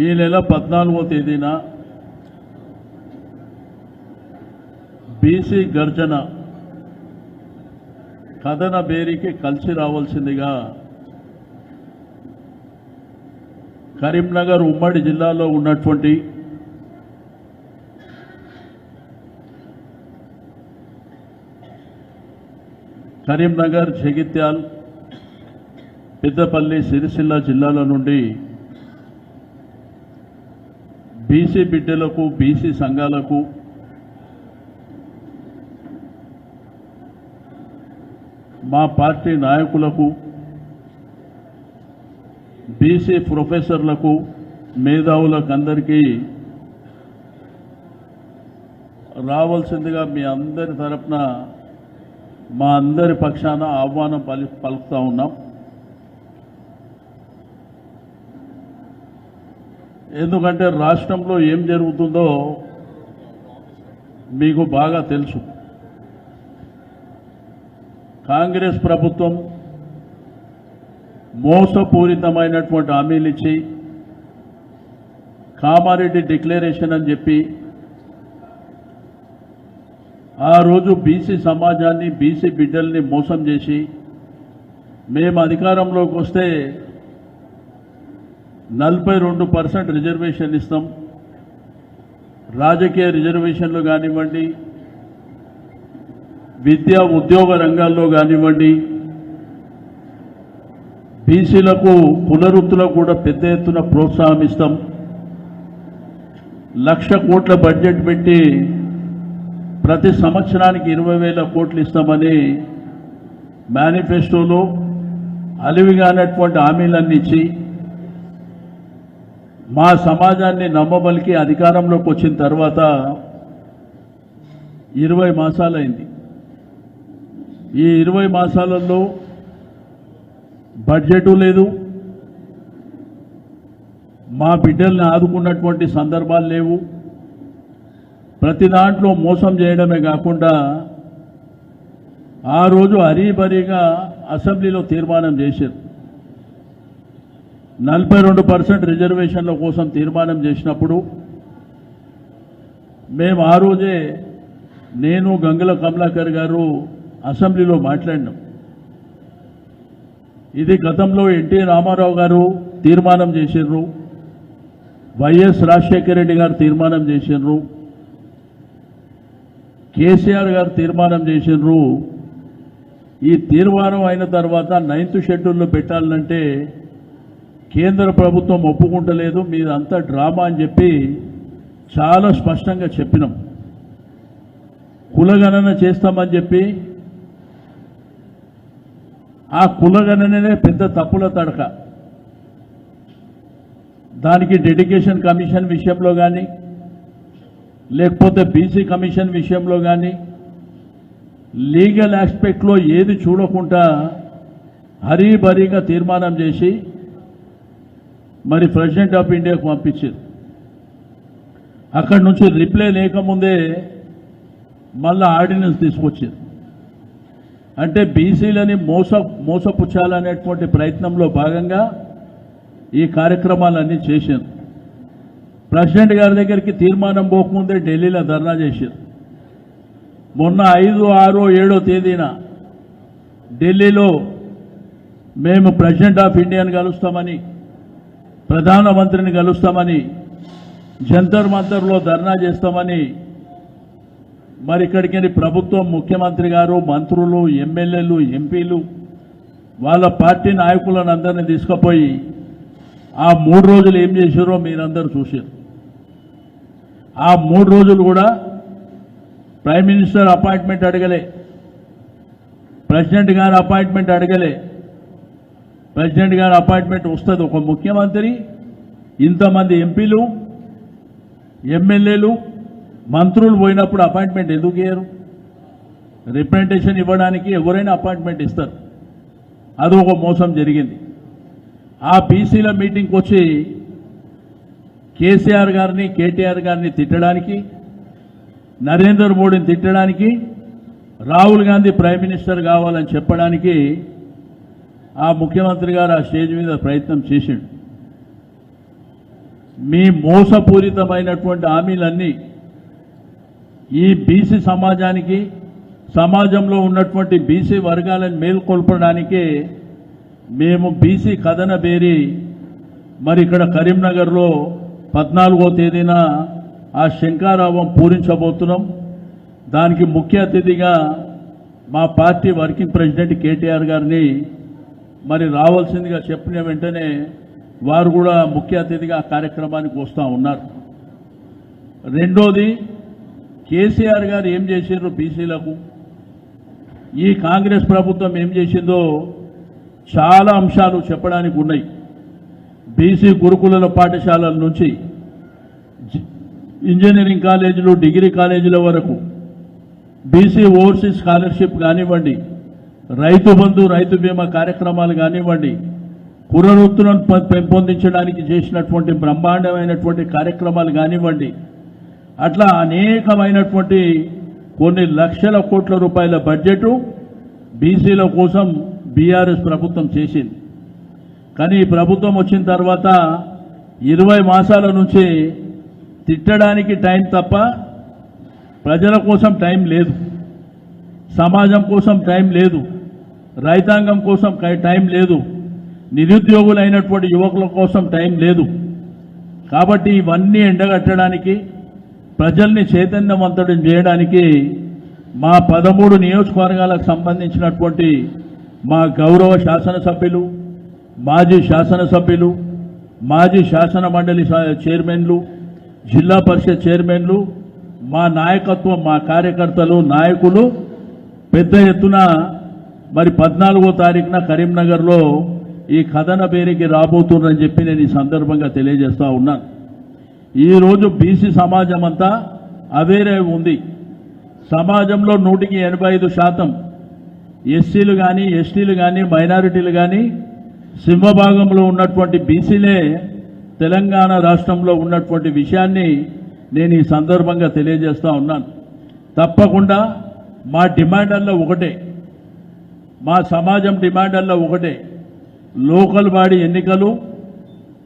ఈ నెల 14వ తేదీన బీసీ గర్జన కథన బేరికి కలిసి రావాల్సిందిగా కరీంనగర్ ఉమ్మడి జిల్లాలో ఉన్నటువంటి కరీంనగర్, జగిత్యాల్, పెద్దపల్లి, సిరిసిల్ల జిల్లాల నుండి బీసీ బిడ్డలకు, బీసీ సంఘాలకు మా పార్టీ నాయకులకు, బీసీ ప్రొఫెసర్లకు, మేధావులకు అందరికీ రావాల్సిందిగా మీ అందరి తరపున మా అందరి పక్షాన ఆహ్వానం పలుకుతా ఉన్నాం. ఎందుకంటే రాష్ట్రంలో ఏం జరుగుతుందో మీకు బాగా తెలుసు. కాంగ్రెస్ ప్రభుత్వం మోసపూరితమైనటువంటి హామీలు ఇచ్చి కామారెడ్డి డిక్లరేషన్ అని చెప్పి ఆ రోజు బీసీ సమాజాన్ని, బీసీ బిడ్డల్ని మోసం చేసి మేము అధికారంలోకి వస్తే 42% రిజర్వేషన్ ఇస్తాం, రాజకీయ రిజర్వేషన్లు కానివ్వండి, విద్యా ఉద్యోగ రంగాల్లో కానివ్వండి, బీసీలకు పునరుద్ధరణకు కూడా పెద్ద ఎత్తున ప్రోత్సాహం ఇస్తాం, 1,00,000 కోట్ల బడ్జెట్ పెట్టి ప్రతి సంవత్సరానికి 20,000 కోట్లు ఇస్తామని మేనిఫెస్టోలో అలివిగానటువంటి హామీలన్నీ ఇచ్చి మా సమాజాన్ని నమ్మబలికి అధికారంలోకి వచ్చిన తర్వాత 20 మాసాలైంది. ఈ 20 మాసాలలో బడ్జెటు లేదు, మా బిడ్డల్ని ఆదుకున్నటువంటి సందర్భాలు లేవు. ప్రతి దాంట్లో మోసం చేయడమే కాకుండా ఆ రోజు హరీబరీగా అసెంబ్లీలో తీర్మానం చేశారు. 42% రిజర్వేషన్ల కోసం తీర్మానం చేసినప్పుడు మేము ఆ రోజే నేను, గంగుల కమలాకర్ గారు అసెంబ్లీలో మాట్లాడినాం. ఇది గతంలో ఎన్టీ రామారావు గారు తీర్మానం చేసిర్రు, వైఎస్ రాజశేఖర రెడ్డి గారు తీర్మానం చేసిర్రు, కేసీఆర్ గారు తీర్మానం చేసిర్రు. ఈ తీర్మానం అయిన తర్వాత 9th షెడ్యూల్లో పెట్టాలంటే కేంద్ర ప్రభుత్వం ఒప్పుకుంటలేదు, మీదంతా డ్రామా అని చెప్పి చాలా స్పష్టంగా చెప్పినాం. కులగణన చేస్తామని చెప్పి ఆ కులగణననే పెద్ద తప్పుల తడక. దానికి డెడికేషన్ కమిషన్ విషయంలో కానీ, లేకపోతే బీసీ కమిషన్ విషయంలో కానీ, లీగల్ ఆస్పెక్ట్లో ఏది చూడకుండా హరీబరీగా తీర్మానం చేసి మరి ప్రెసిడెంట్ ఆఫ్ ఇండియాకు పంపించారు. అక్కడి నుంచి రిప్లై లేకముందే మళ్ళా ఆర్డినెన్స్ తీసుకొచ్చారు. అంటే బీసీలని మోసపుచ్చాలనేటువంటి ప్రయత్నంలో భాగంగా ఈ కార్యక్రమాలన్నీ చేశారు. ప్రెసిడెంట్ గారి దగ్గరికి తీర్మానం పోకముందే ఢిల్లీలో ధర్నా చేశారు. మొన్న 5, 6, 7 తేదీన ఢిల్లీలో మేము ప్రెసిడెంట్ ఆఫ్ ఇండియాని కలుస్తామని, ప్రధానమంత్రిని కలుస్తామని, జంతర్ మంతర్లో ధర్నా చేస్తామని మరి ఇక్కడికి ప్రభుత్వం, ముఖ్యమంత్రి గారు, మంత్రులు, ఎమ్మెల్యేలు, ఎంపీలు వాళ్ళ పార్టీ నాయకులను అందరినీ తీసుకుపోయి ఆ 3 రోజులు ఏం చేశారో మీరందరూ చూశారు. ఆ 3 రోజులు కూడా ప్రైమ్ మినిస్టర్ అపాయింట్మెంట్ అడగలే, ప్రెసిడెంట్ గారు అపాయింట్మెంట్ అడగలే. ప్రెసిడెంట్ గారు అపాయింట్మెంట్ వస్తుంది, ఒక ముఖ్యమంత్రి, ఇంతమంది ఎంపీలు, ఎమ్మెల్యేలు, మంత్రులు పోయినప్పుడు అపాయింట్మెంట్ ఎందుకు ఇయ్యరు? రిప్రజెంటేషన్ ఇవ్వడానికి ఎవరైనా అపాయింట్మెంట్ ఇస్తారు. అది ఒక మోసం జరిగింది. ఆ బీసీల మీటింగ్కి వచ్చి కేసీఆర్ గారిని, కేటీఆర్ గారిని తిట్టడానికి, నరేంద్ర మోడీని తిట్టడానికి, రాహుల్ గాంధీ ప్రైమ్ మినిస్టర్ కావాలని చెప్పడానికి ఆ ముఖ్యమంత్రి గారు ఆ స్టేజ్ మీద ప్రయత్నం చేసిండు. మీ మోసపూరితమైనటువంటి హామీలన్నీ ఈ బీసీ సమాజానికి, సమాజంలో ఉన్నటువంటి బీసీ వర్గాలను మేల్కొల్పడానికే మేము బీసీ కథన బేరి మరి ఇక్కడ కరీంనగర్లో 14వ తేదీన ఆ శంఖారావం పూరించబోతున్నాం. దానికి ముఖ్య అతిథిగా మా పార్టీ వర్కింగ్ ప్రెసిడెంట్ కేటీఆర్ గారిని మరి రావాల్సిందిగా చెప్పిన వెంటనే వారు కూడా ముఖ్య అతిథిగా ఆ కార్యక్రమానికి వస్తూ ఉన్నారు. రెండోది, కేసీఆర్ గారు ఏం చేశారు బీసీలకు, ఈ కాంగ్రెస్ ప్రభుత్వం ఏం చేసిందో చాలా అంశాలు చెప్పడానికి ఉన్నాయి. బీసీ గురుకుల పాఠశాలల నుంచి ఇంజనీరింగ్ కాలేజీలు, డిగ్రీ కాలేజీల వరకు బీసీ ఓవర్సీస్ స్కాలర్షిప్ కానివ్వండి, రైతు బంధు, రైతు బీమా కార్యక్రమాలు కానివ్వండి, పునరుద్ధరణ పెంపొందించడానికి చేసినటువంటి బ్రహ్మాండమైనటువంటి కార్యక్రమాలు కానివ్వండి, అట్లా అనేకమైనటువంటి కొన్ని లక్షల కోట్ల రూపాయల బడ్జెట్ బీసీల కోసం బీఆర్ఎస్ ప్రభుత్వం చేసింది. కానీ ఈ ప్రభుత్వం వచ్చిన తర్వాత 20 మాసాల నుంచి తిట్టడానికి టైం తప్ప ప్రజల కోసం టైం లేదు, సమాజం కోసం టైం లేదు, రైతాంగం కోసం టైం లేదు, నిరుద్యోగులైనటువంటి యువకుల కోసం టైం లేదు. కాబట్టి ఇవన్నీ ఎండగట్టడానికి, ప్రజల్ని చైతన్యవంతుడం చేయడానికి మా 13 నియోజకవర్గాలకు సంబంధించినటువంటి మా గౌరవ శాసనసభ్యులు, మాజీ శాసనసభ్యులు, మాజీ శాసన మండలి చైర్మన్లు, జిల్లా పరిషత్ చైర్మన్లు, మా నాయకత్వం, మా కార్యకర్తలు, నాయకులు పెద్ద ఎత్తున మరి 14వ తారీఖున కరీంనగర్లో ఈ కథన బేరికి రాబోతున్నారని చెప్పి నేను ఈ సందర్భంగా తెలియజేస్తా ఉన్నాను. ఈరోజు బీసీ సమాజం అంతా అవేరే ఉంది. సమాజంలో 185% ఎస్సీలు కానీ, ఎస్టీలు కానీ, మైనారిటీలు కానీ, సింహభాగంలో ఉన్నటువంటి బీసీలే తెలంగాణ రాష్ట్రంలో ఉన్నటువంటి విషయాన్ని నేను ఈ సందర్భంగా తెలియజేస్తా ఉన్నాను. తప్పకుండా మా డిమాండల్లో ఒకటే, మా సమాజం డిమాండల్లో ఒకటే, లోకల్ బాడీ ఎన్నికలు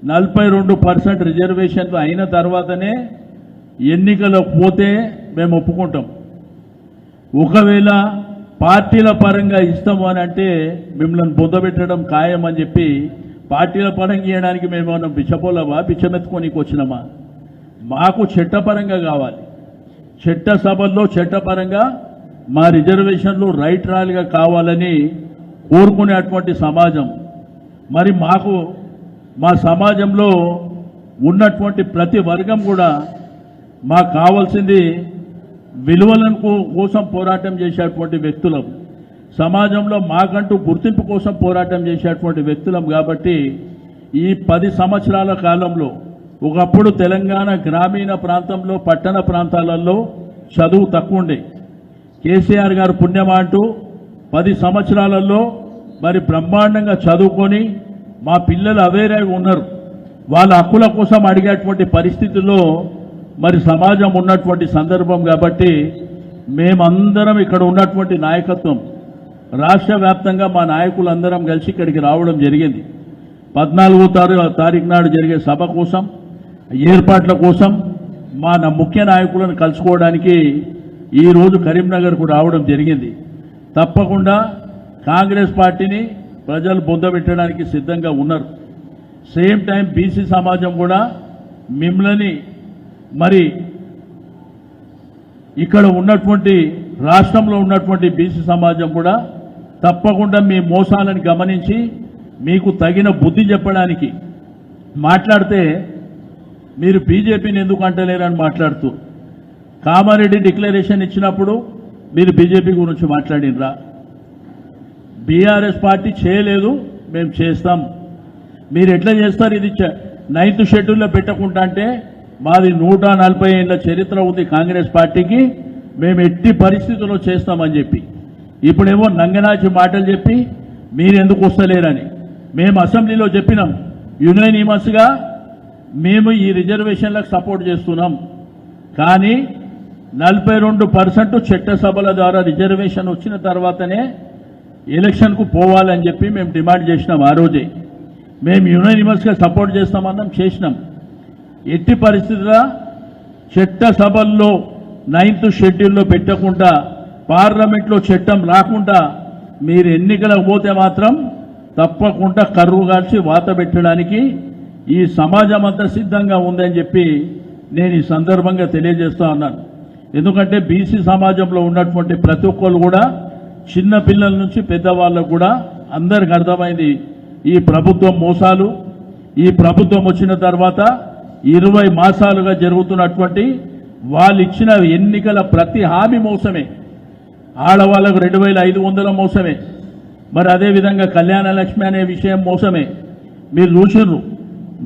42% రిజర్వేషన్లు అయిన తర్వాతనే ఎన్నికలకు పోతే మేము ఒప్పుకుంటాం. ఒకవేళ పార్టీల పరంగా ఇస్తాము అని అంటే మిమ్మల్ని పొందబెట్టడం ఖాయం అని చెప్పి, పార్టీల పరంగా ఇవ్వడానికి మేమేమన్నా బిచ్చపోలవా, బిచ్చమెత్తుకోనికి వచ్చినామా? మాకు చట్టపరంగా కావాలి. చట్టసభల్లో చట్టపరంగా మా రిజర్వేషన్లు రైట్ రాలుగా కావాలని కోరుకునేటువంటి సమాజం. మరి మాకు మా సమాజంలో ఉన్నటువంటి ప్రతి వర్గం కూడా మాకు కావాల్సింది విలువలను కోసం పోరాటం చేసేటువంటి వ్యక్తులం, సమాజంలో మాకంటూ గుర్తింపు కోసం పోరాటం చేసేటువంటి వ్యక్తులం. కాబట్టి ఈ 10 సంవత్సరాల కాలంలో ఒకప్పుడు తెలంగాణ గ్రామీణ ప్రాంతంలో, పట్టణ ప్రాంతాలలో చదువు తక్కువ ఉండే. కేసీఆర్ గారు పుణ్యమా అంటూ 10 సంవత్సరాలలో మరి బ్రహ్మాండంగా చదువుకొని మా పిల్లలు అవేరే ఉన్నారు. వాళ్ళ హక్కుల కోసం అడిగేటువంటి పరిస్థితుల్లో మరి సమాజం ఉన్నటువంటి సందర్భం. కాబట్టి మేమందరం ఇక్కడ ఉన్నటువంటి నాయకత్వం రాష్ట్ర వ్యాప్తంగా మా నాయకులందరం కలిసి ఇక్కడికి రావడం జరిగింది. 14వ తారీఖు నాడు జరిగే సభ కోసం, ఏర్పాట్ల కోసం మా ముఖ్య నాయకులను కలుసుకోవడానికి ఈరోజు కరీంనగర్కు రావడం జరిగింది. తప్పకుండా కాంగ్రెస్ పార్టీని ప్రజలు పొందబెట్టడానికి సిద్ధంగా ఉన్నారు. సేమ్ టైం బీసీ సమాజం కూడా మిమ్మల్ని మరి ఇక్కడ ఉన్నటువంటి రాష్ట్రంలో ఉన్నటువంటి బీసీ సమాజం కూడా తప్పకుండా మీ మోసాలను గమనించి మీకు తగిన బుద్ధి చెప్పడానికి, మాట్లాడితే మీరు బీజేపీని ఎందుకు అంటలేరని మాట్లాడుతూ, కామారెడ్డి డిక్లరేషన్ ఇచ్చినప్పుడు మీరు బీజేపీ గురించి మాట్లాడినరా? బీఆర్ఎస్ పార్టీ చేయలేదు, మేము చేస్తాం. మీరు ఎట్లా చేస్తారు? ఇది 9th షెడ్యూల్లో పెట్టకుండా అంటే మాది 140 ఏళ్ల చరిత్ర ఉంది కాంగ్రెస్ పార్టీకి, మేము ఎట్టి పరిస్థితుల్లో చేస్తామని చెప్పి ఇప్పుడేమో నంగనాచి మాటలు చెప్పి మీరు ఎందుకు వస్తలేరని మేము అసెంబ్లీలో చెప్పినాం. యునానిమస్గా మేము ఈ రిజర్వేషన్లకు సపోర్ట్ చేస్తున్నాం. కానీ 42% చట్టసభల ద్వారా రిజర్వేషన్ వచ్చిన తర్వాతనే ఎలక్షన్కు పోవాలని చెప్పి మేము డిమాండ్ చేసినాం. ఆ రోజే మేము యునానిమస్గా సపోర్ట్ చేస్తామన్నాం, చేసినాం. ఎట్టి పరిస్థితుల్లో చట్టసభల్లో 9th షెడ్యూల్లో పెట్టకుండా పార్లమెంట్లో చట్టం రాకుండా మీరు ఎన్నికలకు పోతే మాత్రం తప్పకుండా కర్రు కాల్చి వాత పెట్టడానికి ఈ సమాజం అంతా సిద్ధంగా ఉందని చెప్పి నేను ఈ సందర్భంగా తెలియజేస్తా ఉన్నాను. ఎందుకంటే బీసీ సమాజంలో ఉన్నటువంటి ప్రతి ఒక్కరు కూడా చిన్న పిల్లల నుంచి పెద్దవాళ్ళకు కూడా అందరికి అర్థమైంది ఈ ప్రభుత్వం మోసాలు. ఈ ప్రభుత్వం వచ్చిన తర్వాత 20 మాసాలుగా జరుగుతున్నటువంటి వాళ్ళు ఇచ్చిన ఎన్నికల ప్రతి హామీ మోసమే. ఆడవాళ్లకు 2500 మోసమే. మరి అదేవిధంగా కళ్యాణ లక్ష్మి అనే విషయం మోసమే. మీరు చూసిర్రు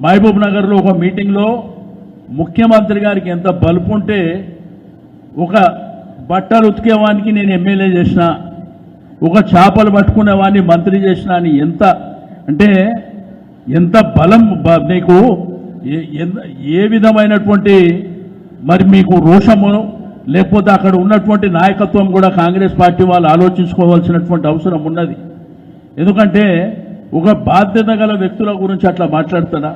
మహబూబ్ నగర్లో ఒక మీటింగ్లో ముఖ్యమంత్రి గారికి ఎంత బలుపు ఉంటే ఒక బట్టలు ఉతికేవానికి నేను ఎమ్మెల్యే చేసిన, ఒక చేపలు పట్టుకునేవాడిని మంత్రి చేసిన అని ఎంత బలం మీకు ఏ విధమైనటువంటి మరి మీకు రోషము లేకపోతే అక్కడ ఉన్నటువంటి నాయకత్వం కూడా కాంగ్రెస్ పార్టీ వాళ్ళు ఆలోచించుకోవాల్సినటువంటి అవసరం ఉన్నది. ఎందుకంటే ఒక బాధ్యత గల వ్యక్తుల గురించి అట్లా మాట్లాడతారా?